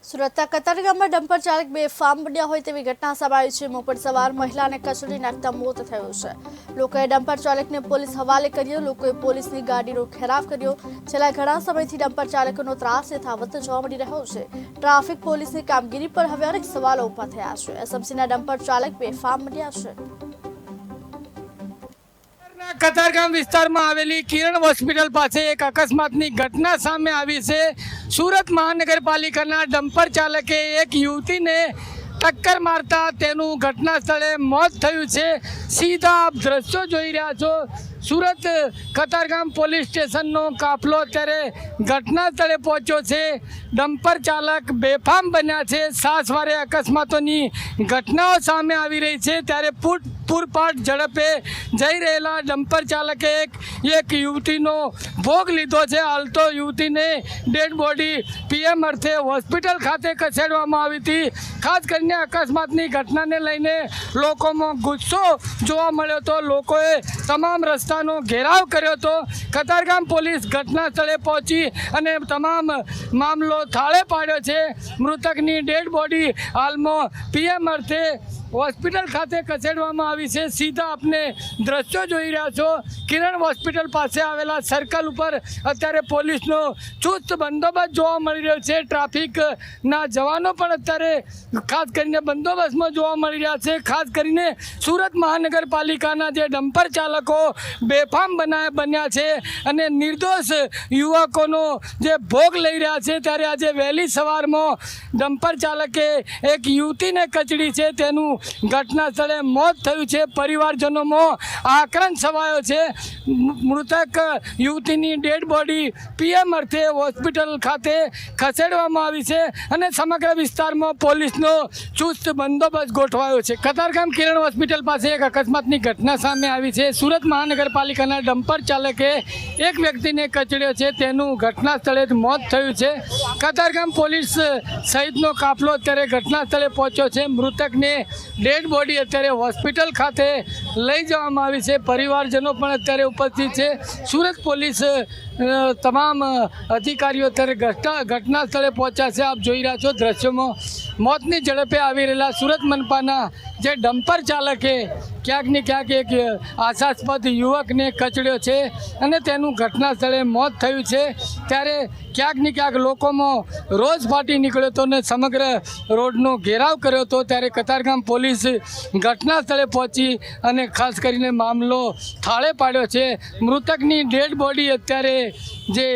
સુરતના કતારગામમાં ડમ્પર ચાલક બેફામ બન્યા હોય તેવી ઘટના સામે આવી છે। મોપેડ સવાર મહિલાને કચડી નાખતા મોત થયું છે। લોકોએ ડમ્પર ચાલકને પોલીસ હવાલે કર્યો। લોકોએ પોલીસની ગાડીનો ઘેરાવ કર્યો। છેલ્લા ઘણા સમયથી ડમ્પર ચાલકોનો ત્રાસ યથાવત જોવા મળી રહ્યો છે। ટ્રાફિક પોલીસની કામગીરી પર હવે અનેક સવાલો ઊભા થયા છે। એસએમસીના ડમ્પર ચાલક બેફામ બન્યા છે। કતારગામ વિસ્તારમાં આવેલી કિરણ હોસ્પિટલ પાસે એક અકસ્માતની ઘટના સામે આવી છે। સુરત મહાનગરપાલિકાના ડમ્પર ચાલકે એક યુવતીને ટક્કર મારતા તેનું ઘટના સ્થળે મોત થયું છે। સીધા આપ દ્રશ્યો જોઈ રહ્યા છો। સુરત કતારગામ પોલીસ સ્ટેશનનો કાફલો અત્યારે ઘટના સ્થળે પહોંચ્યો છે। ડમ્પર ચાલક બેફામ બન્યા છે। સાસવારે અકસ્માતોની ઘટનાઓ સામે આવી રહી છે ત્યારે પૂરપાટ ઝડપે જઈ રહેલા ડમ્પર ચાલકે એક યુવતીનો ભોગ લીધો છે। હાલ તો યુવતીને ડેડ બોડી પીએમ અર્થે હોસ્પિટલ ખાતે ખસેડવામાં આવી હતી। ખાસ કરીને અકસ્માતની ઘટનાને લઈને લોકોમાં ગુસ્સો જોવા મળ્યો હતો। લોકોએ તમામ રસ્તાનો ઘેરાવ કર્યો હતો। કતારગામ પોલીસ ઘટના સ્થળે પહોંચી અને તમામ મામલો થાળે પાડ્યો છે। મૃતકની ડેડ બોડી હાલમાં પીએમ અર્થે હોસ્પિટલ ખાતે ખસેડવામાં આવી છે। સીધા આપને દ્રશ્યો જોઈ રહ્યા છો। કિરણ હોસ્પિટલ પાસે આવેલા સર્કલ ઉપર અત્યારે પોલીસનો ચુસ્ત બંદોબસ્ત જોવા મળી રહ્યો છે। ટ્રાફિકના જવાનો પણ અત્યારે ખાસ કરીને બંદોબસ્તમાં જોવા મળી રહ્યા છે। ખાસ કરીને સુરત મહાનગરપાલિકાના જે ડમ્પર ચાલકો બેફામ બન્યા છે અને નિર્દોષ યુવકોનો જે ભોગ લઈ રહ્યા છે ત્યારે આજે વહેલી સવારમાં ડમ્પર ચાલકે એક યુવતીને કચડી છે તેનું ઘટના સ્થળે મોત થયું છે। પરિવારજનોમાં આક્રંદ છવાયો છે। મૃતક યુવતીની ડેડ બોડી પીએમ અર્થે હોસ્પિટલ ખાતે ખસેડવામાં આવી છે અને સમગ્ર વિસ્તારમાં પોલીસનો ચુસ્ત બંદોબસ્ત ગોઠવાયો છે। કતારગામ કિરણ હોસ્પિટલ પાસે એક અકસ્માતની ઘટના સામે આવી છે। સુરત મહાનગરપાલિકાના ડમ્પર ચાલકે એક વ્યક્તિને કચડ્યો છે તેનું ઘટના સ્થળે જ મોત થયું છે। કતારગામ પોલીસ સહિતનો કાફલો અત્યારે ઘટના સ્થળે પહોંચ્યો છે। મૃતકને ડેડ બોડી અત્યારે હોસ્પિટલ ખાતે લઈ જવામાં આવી છે। પરિવારજનો પણ અત્યારે ઉપસ્થિત છે। સુરત પોલીસ તમામ અધિકારીઓ અત્યારે ઘટના સ્થળે પહોંચ્યા છે। આપ જોઈ રહ્યા છો દ્રશ્યોમાં મોતની ઝડપે આવી રહેલા સુરત મનપાના જે ડમ્પર ચાલકે ક્યાંક ને ક્યાંક એક આશાસ્પદ યુવકને કચડ્યો છે અને તેનું ઘટના સ્થળે મોત થયું છે ત્યારે ક્યાંક ને ક્યાંક લોકોમાં રોષ ફાટી નીકળ્યો હતો અને સમગ્ર રોડનો ઘેરાવ કર્યો હતો ત્યારે કતારગામ પોલીસ ઘટના સ્થળે પહોંચી અને ખાસ કરીને મામલો થાળે પાડ્યો છે। મૃતકની ડેડ બોડી અત્યારે જે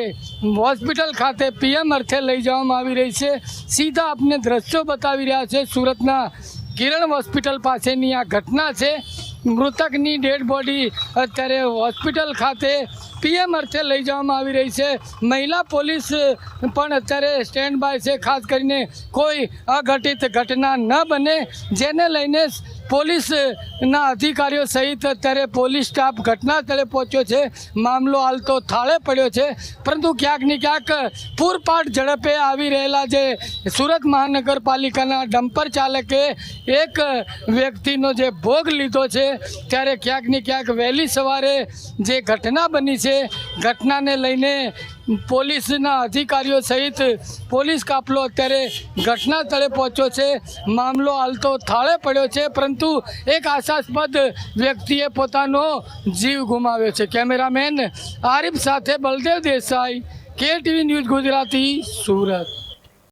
હોસ્પિટલ ખાતે પીએમ અર્થે લઈ જવામાં આવી રહી છે। સીધા આપને દ્રશ્યો બતાવી રહ્યા છે। સુરતના કિરણ હોસ્પિટલ પાસેની આ ઘટના છે। મૃતકની ડેડ બોડી અત્યારે હોસ્પિટલ ખાતે પીએમ અર્થે લઈ જવામાં આવી રહી છે। મહિલા પોલીસ પણ અત્યારે સ્ટેન્ડ બાય છે ખાસ કરીને કોઈ અઘટિત ઘટના ન બને જેને લઈને પોલીસના અધિકારીઓ સહિત અત્યારે પોલીસ સ્ટાફ ઘટના સ્થળે પહોંચ્યો છે। મામલો હાલ તો થાળે પડ્યો છે પરંતુ ક્યાંક ને ક્યાંક પૂરપાટ ઝડપે આવી રહેલા જે સુરત મહાનગરપાલિકાના ડમ્પર ચાલકે એક વ્યક્તિનો જે ભોગ લીધો છે ત્યારે ક્યાંક ને ક્યાંક વહેલી સવારે જે ઘટના બની છે ઘટનાને લઈને પોલીસના અધિકારીઓ સહિત પોલીસ કાફલો અત્યારે ઘટના સ્થળે પહોંચ્યો છે। મામલો હાલ તો થાળે પડ્યો છે પરંતુ એક આશાસ્પદ વ્યક્તિએ પોતાનો જીવ ગુમાવ્યો છે। કેમેરામેન આરિફ સાથે બલદેવ દેસાઈ, KTV ન્યૂઝ ગુજરાતી, સુરત।